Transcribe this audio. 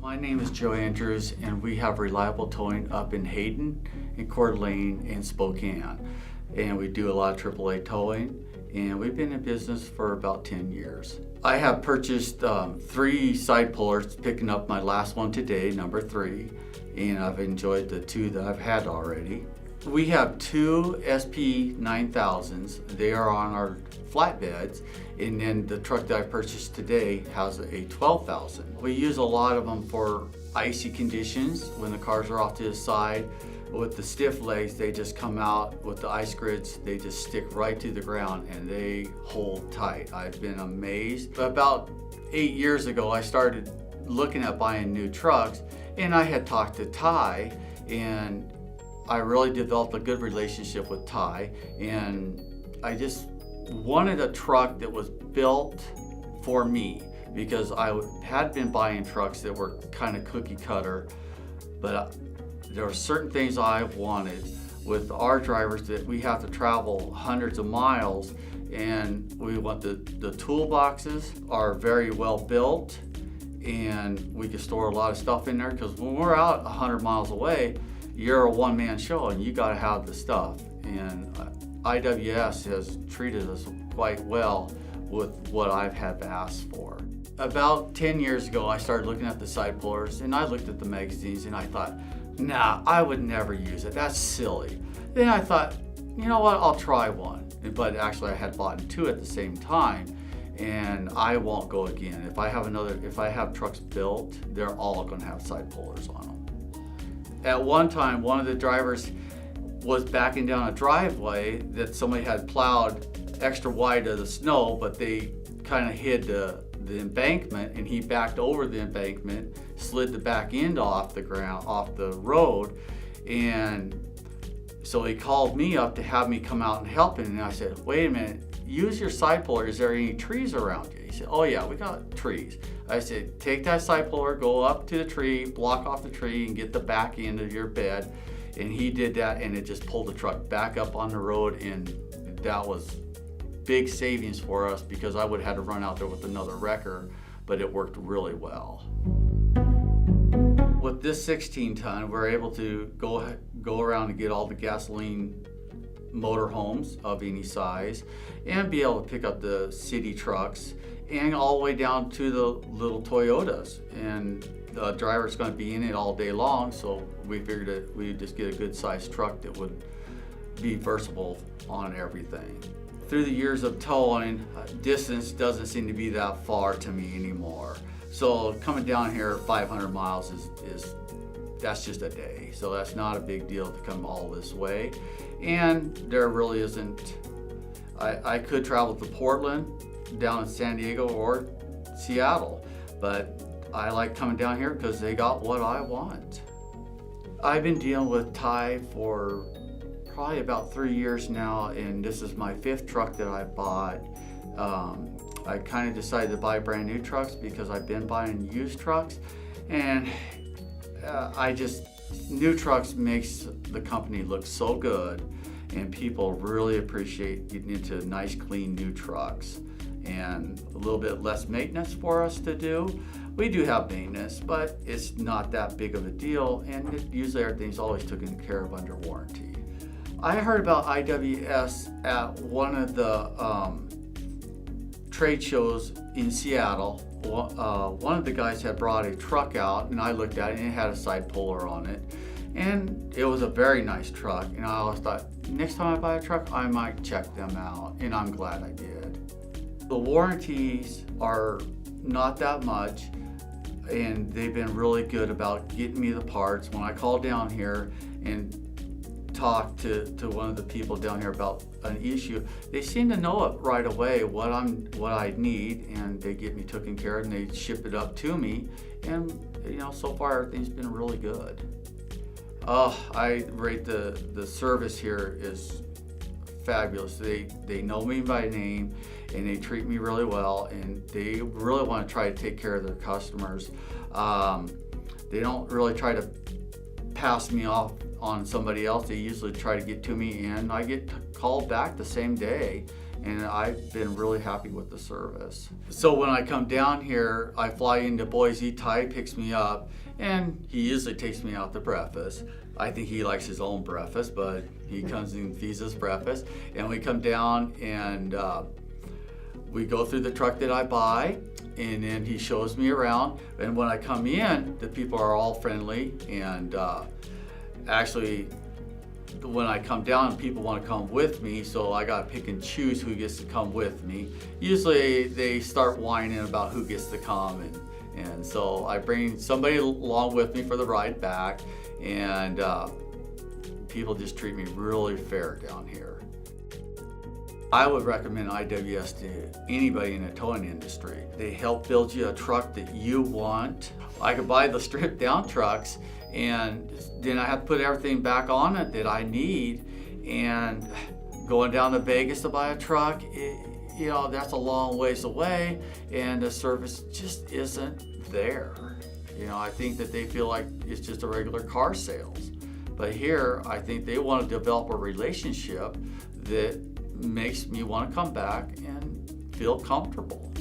My name is Joe Andrews, and we have reliable towing up in Hayden, in Coeur d'Alene, and Spokane. And we do a lot of AAA towing, and we've been in business for about 10 years. I have purchased 3 side pullers, picking up my last one today, number 3, and I've enjoyed the 2 that I've had already. We have 2 SP 9000s. They are on our flatbeds, and then the truck that I purchased today has a 12,000. We use a lot of them for icy conditions when the cars are off to the side. With the stiff legs, they just come out. With the ice grids, they just stick right to the ground and they hold tight. I've been amazed. About 8 years ago, I started looking at buying new trucks, and I had talked to Ty, and I really developed a good relationship with Ty, and I just wanted a truck that was built for me, because I had been buying trucks that were kind of cookie cutter, but there are certain things I wanted with our drivers that we have to travel hundreds of miles, and we want the toolboxes are very well built, and we can store a lot of stuff in there, because when we're out 100 miles away, you're a one-man show and you got to have the stuff. And IWS has treated us quite well with what I've had to ask for. About 10 years ago, I started looking at the side pullers, and I looked at the magazines and I thought, nah, I would never use it. That's silly. Then I thought, you know what, I'll try one. But actually I had bought 2 at the same time, and I won't go again. If I have trucks built, they're all gonna have side pullers on them. At one time, one of the drivers was backing down a driveway that somebody had plowed extra wide of the snow, but they kind of hid the embankment, and he backed over the embankment, slid the back end off the ground, off the road, and so he called me up to have me come out and help him. And I said, wait a minute, use your side puller. Is there any trees around you? He said, oh yeah, we got trees. I said, take that side puller, go up to the tree, block off the tree, and get the back end of your bed. And he did that, and it just pulled the truck back up on the road, and that was big savings for us, because I would have had to run out there with another wrecker, but it worked really well. With this 16-ton, we're able to go around and get all the gasoline motorhomes of any size, and be able to pick up the city trucks, and all the way down to the little Toyotas. And the driver's going to be in it all day long, so we figured that we'd just get a good sized truck that would be versatile on everything. Through the years of towing, distance doesn't seem to be that far to me anymore. So coming down here 500 miles that's just a day. So that's not a big deal to come all this way. And there really isn't, I could travel to Portland, down in San Diego, or Seattle, but I like coming down here because they got what I want. I've been dealing with Ty for probably about 3 years now, and this is my 5th truck that I bought. I kind of decided to buy brand new trucks because I've been buying used trucks, and new trucks makes the company look so good, and people really appreciate getting into nice, clean, new trucks. And a little bit less maintenance for us to do. We do have maintenance, but it's not that big of a deal, and usually everything's always taken care of under warranty. I heard about IWS at one of the trade shows in Seattle. One of the guys had brought a truck out, and I looked at it, and it had a side puller on it, and it was a very nice truck. And I always thought, next time I buy a truck, I might check them out, and I'm glad I did. The warranties are not that much, and they've been really good about getting me the parts. When I call down here and talk to one of the people down here about an issue, they seem to know it right away what I need, and they get me taken care of, and they ship it up to me. And so far everything's been really good. I rate the service here is fabulous. They know me by name, and they treat me really well, and they really want to try to take care of their customers. They don't really try to pass me off on somebody else. They usually try to get to me, and I get called back the same day, and I've been really happy with the service. So when I come down here, I fly into Boise. Ty picks me up, and he usually takes me out to breakfast. I think he likes his own breakfast, but he comes and feeds us breakfast. And we come down and we go through the truck that I buy, and then he shows me around. And when I come in, the people are all friendly, and actually, when I come down, people want to come with me, so I got to pick and choose who gets to come with me. Usually they start whining about who gets to come, and so I bring somebody along with me for the ride back, and people just treat me really fair down here. I would recommend IWS to anybody in the towing industry. They help build you a truck that you want. I could buy the stripped down trucks, and then I have to put everything back on it that I need. And going down to Vegas to buy a truck, that's a long ways away, and the service just isn't there. I think that they feel like it's just a regular car sales. But here, I think they want to develop a relationship that makes me want to come back and feel comfortable.